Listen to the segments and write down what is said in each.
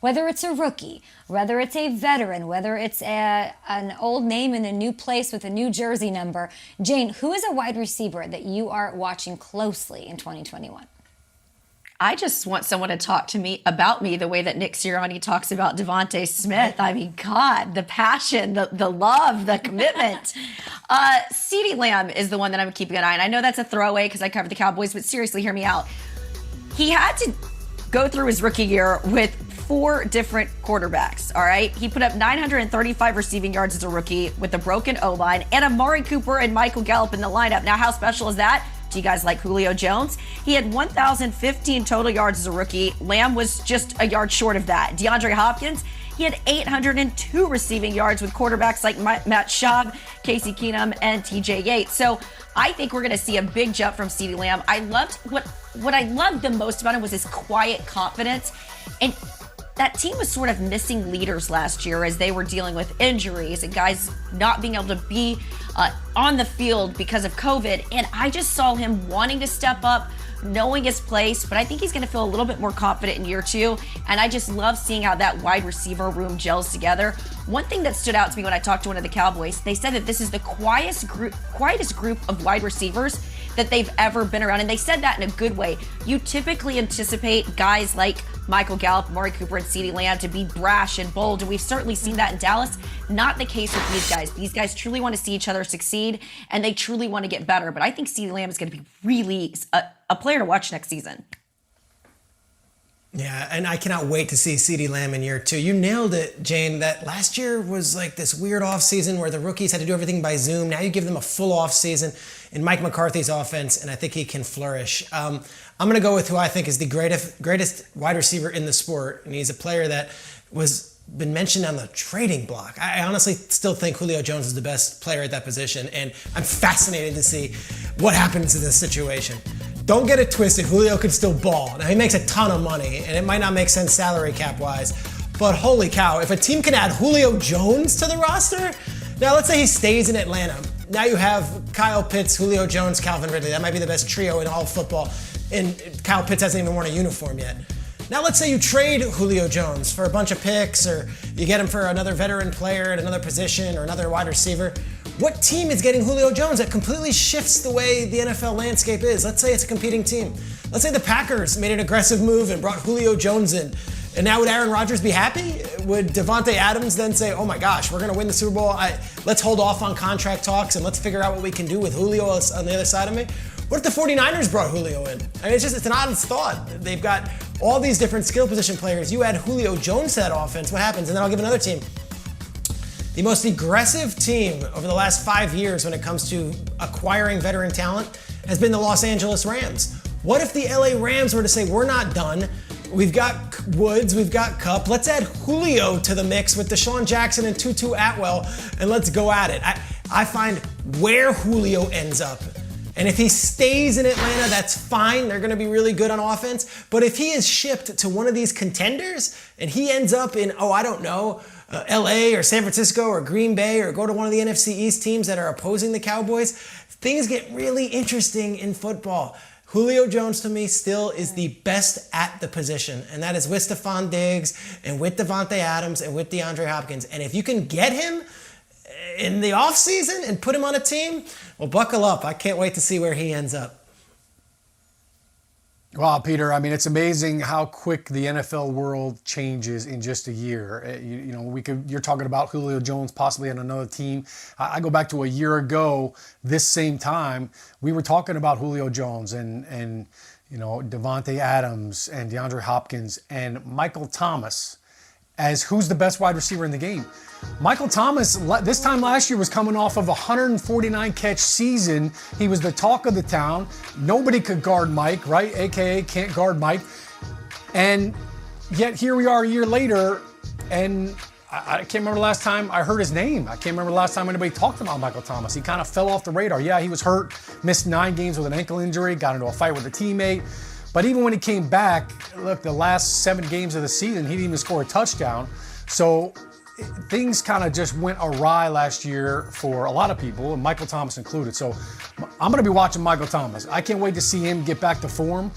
Whether it's a rookie, whether it's a veteran, whether it's an old name in a new place with a new jersey number. Jane, who is a wide receiver that you are watching closely in 2021? I just want someone to talk to me about me the way that Nick Sirianni talks about Devontae Smith. I mean, God, the passion, the love, the commitment. CeeDee Lamb is the one that I'm keeping an eye on. I know that's a throwaway because I cover the Cowboys, but seriously, hear me out. He had to go through his rookie year with 4 different quarterbacks, all right? He put up 935 receiving yards as a rookie with a broken O-line and Amari Cooper and Michael Gallup in the lineup. Now, how special is that? Do you guys like Julio Jones? He had 1,015 total yards as a rookie. Lamb was just a yard short of that. DeAndre Hopkins, he had 802 receiving yards with quarterbacks like Matt Schaub, Casey Keenum, and TJ Yates. So I think we're going to see a big jump from CeeDee Lamb. I loved what I loved the most about him was his quiet confidence. And that team was sort of missing leaders last year as they were dealing with injuries and guys not being able to be on the field because of COVID. And I just saw him wanting to step up, knowing his place, but I think he's going to feel a little bit more confident in year 2. And I just love seeing how that wide receiver room gels together. One thing that stood out to me when I talked to one of the Cowboys, they said that this is the quietest group of wide receivers that they've ever been around. And they said that in a good way. You typically anticipate guys like Michael Gallup, Amari Cooper, and CeeDee Lamb to be brash and bold, and we've certainly seen that in Dallas. Not the case with these guys. These guys truly want to see each other succeed, and they truly want to get better. But I think CeeDee Lamb is going to be really a player to watch next season. Yeah, and I cannot wait to see CeeDee Lamb in year 2. You nailed it, Jane, that last year was like this weird offseason where the rookies had to do everything by Zoom. Now you give them a full offseason in Mike McCarthy's offense, and I think he can flourish. I'm going to go with who I think is the greatest wide receiver in the sport, and he's a player that was been mentioned on the trading block. I honestly still think Julio Jones is the best player at that position, and I'm fascinated to see what happens in this situation. Don't get it twisted, Julio could still ball. Now, he makes a ton of money, and it might not make sense salary cap-wise, but holy cow, if a team can add Julio Jones to the roster, now let's say he stays in Atlanta. Now you have Kyle Pitts, Julio Jones, Calvin Ridley. That might be the best trio in all of football, and Kyle Pitts hasn't even worn a uniform yet. Now let's say you trade Julio Jones for a bunch of picks, or you get him for another veteran player at another position or another wide receiver. What team is getting Julio Jones? That completely shifts the way the NFL landscape is. Let's say it's a competing team. Let's say the Packers made an aggressive move and brought Julio Jones in. And now would Aaron Rodgers be happy? Would Devontae Adams then say, oh my gosh, we're going to win the Super Bowl. Let's hold off on contract talks and let's figure out what we can do with Julio on the other side of me? What if the 49ers brought Julio in? I mean, it's an honest thought. They've got all these different skill position players. You add Julio Jones to that offense, what happens? And then I'll give another team. The most aggressive team over the last 5 years when it comes to acquiring veteran talent has been the Los Angeles Rams. What if the LA Rams were to say, we're not done. We've got Woods, we've got Kupp. Let's add Julio to the mix with Deshaun Jackson and Tutu Atwell, and let's go at it. I find where Julio ends up. And if he stays in Atlanta, that's fine. They're going to be really good on offense. But if he is shipped to one of these contenders and he ends up in, LA or San Francisco or Green Bay, or go to one of the NFC East teams that are opposing the Cowboys, things get really interesting in football. Julio Jones, to me, still is the best at the position, and that is with Stephon Diggs and with Devontae Adams and with DeAndre Hopkins. And if you can get him in the offseason and put him on a team, well, buckle up. I can't wait to see where he ends up. Wow, Peter, I mean, it's amazing how quick the NFL world changes in just a year. You're talking about Julio Jones possibly on another team. I go back to a year ago, this same time, we were talking about Julio Jones and Devontae Adams and DeAndre Hopkins and Michael Thomas as who's the best wide receiver in the game. Michael Thomas, this time last year, was coming off of a 149 catch season. He was the talk of the town. Nobody could guard Mike, right? AKA can't guard Mike. And yet here we are a year later, and I can't remember the last time I heard his name. I can't remember the last time anybody talked about Michael Thomas. He kind of fell off the radar. Yeah, he was hurt, missed 9 games with an ankle injury, got into a fight with a teammate. But even when he came back, look, the last 7 games of the season, he didn't even score a touchdown. So things kind of just went awry last year for a lot of people, and Michael Thomas included. So I'm going to be watching Michael Thomas. I can't wait to see him get back to form,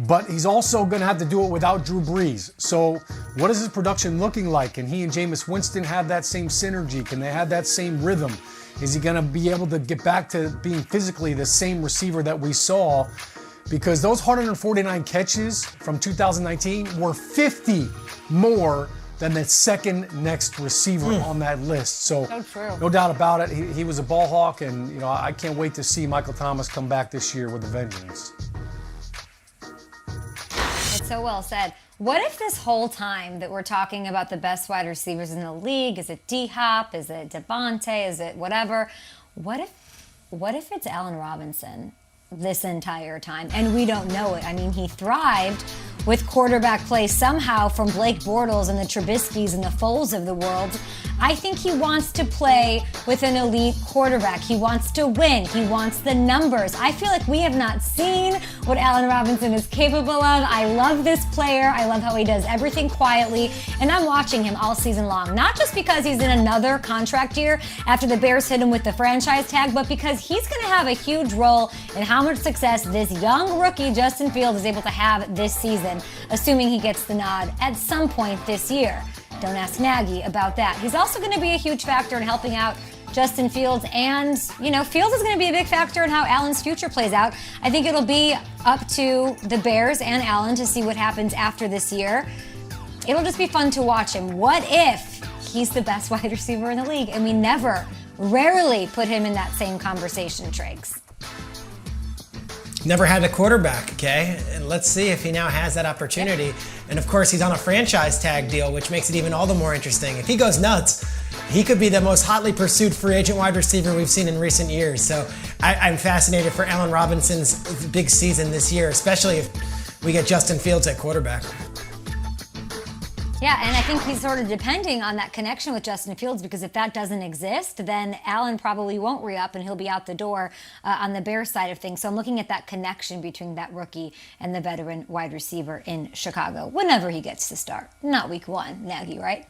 but he's also going to have to do it without Drew Brees. So what is his production looking like? Can he and Jameis Winston have that same synergy? Can they have that same rhythm? Is he going to be able to get back to being physically the same receiver that we saw? Because those 149 catches from 2019 were 50 more than the second next receiver on that list. So true. No doubt about it, he was a ball hawk, and I can't wait to see Michael Thomas come back this year with a vengeance. It's so well said. What if this whole time that we're talking about the best wide receivers in the league, is it D-Hop, is it Devontae, is it whatever, what if it's Allen Robinson this entire time and we don't know it? I mean, he thrived with quarterback play somehow from Blake Bortles and the Trubiskys and the Foles of the world. I think he wants to play with an elite quarterback. He wants to win. He wants the numbers. I feel like we have not seen what Allen Robinson is capable of. I love this player. I love how he does everything quietly. And I'm watching him all season long, not just because he's in another contract year after the Bears hit him with the franchise tag, but because he's going to have a huge role in how much success this young rookie, Justin Fields, is able to have this season, assuming he gets the nod at some point this year. Don't ask Nagy about that. He's also going to be a huge factor in helping out Justin Fields, and, Fields is going to be a big factor in how Allen's future plays out. I think it'll be up to the Bears and Allen to see what happens after this year. It'll just be fun to watch him. What if he's the best wide receiver in the league and we rarely put him in that same conversation, Triggs? Never had a quarterback, okay? And let's see if he now has that opportunity. And of course, he's on a franchise tag deal, which makes it even all the more interesting. If he goes nuts, he could be the most hotly pursued free agent wide receiver we've seen in recent years. So I'm fascinated for Allen Robinson's big season this year, especially if we get Justin Fields at quarterback. Yeah, and I think he's sort of depending on that connection with Justin Fields, because if that doesn't exist, then Allen probably won't re-up and he'll be out the door on the Bears side of things. So I'm looking at that connection between that rookie and the veteran wide receiver in Chicago whenever he gets to start. Not week one, Nagy, right?